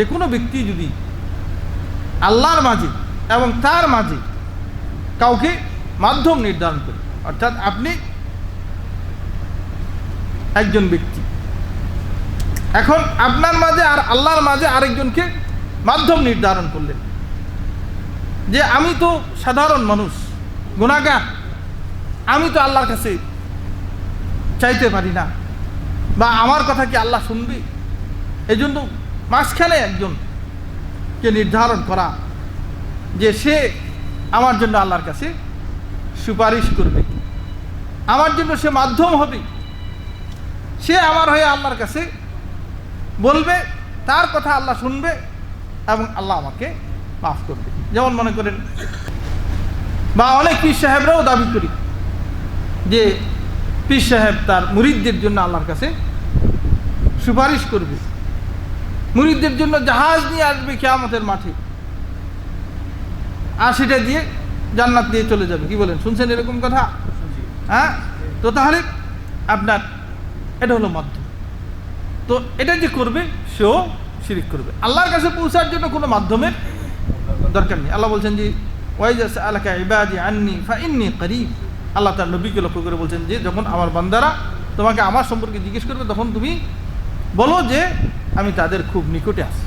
যে কোনো ব্যক্তি যদি আল্লাহর মাঝে এবং তার মাঝে কাউকে মাধ্যম নির্ধারণ করে, অর্থাৎ আপনি একজন ব্যক্তি, এখন আপনার মাঝে আর আল্লাহর মাঝে আরেকজনকে মাধ্যম নির্ধারণ করলেন যে আমি তো সাধারণ মানুষ, গুনাহগার, আমি তো আল্লাহর কাছে চাইতে পারি না, বা আমার কথা কি আল্লাহ শুনবে? এই জন্য মাঝখানে একজনকে নির্ধারণ করা যে সে আমার জন্য আল্লাহর কাছে সুপারিশ করবে, আমার জন্য সে মাধ্যম হবে, সে আমার হয়ে আল্লাহর কাছে বলবে, তার কথা আল্লাহ শুনবে এবং আল্লাহ আমাকে মাফ করবে। যেমন মনে করেন, বা অনেক পীর সাহেবরাও দাবি করি যে পীর সাহেব তার মুরিদদের জন্য আল্লাহর কাছে সুপারিশ করবে, মুরিদদের জন্য জাহাজ নিয়ে আসবে কিয়ামতের মাঠে, আর সেটা দিয়ে জান্নাত দিয়ে চলে যাবে। কি বলেন, শুনছেন এরকম কথা? হ্যাঁ, তো তাহলে আপনার এটা হলো মাধ্যম। তো এটা যে করবে সেও শিরিক করবে। আল্লাহর কাছে পৌঁছার জন্য কোনো মাধ্যমের দরকার নেই। আল্লাহ বলছেন যে ওয়াইজা সাআলাকা ইবাদি আন্নী ফাইন্নী করিব। আল্লাহ তার নবীকে লক্ষ্য করে বলছেন যে যখন আমার বান্দারা তোমাকে আমার সম্পর্কে জিজ্ঞেস করবে তখন তুমি বলো যে আমি তাদের খুব নিকটে আছি।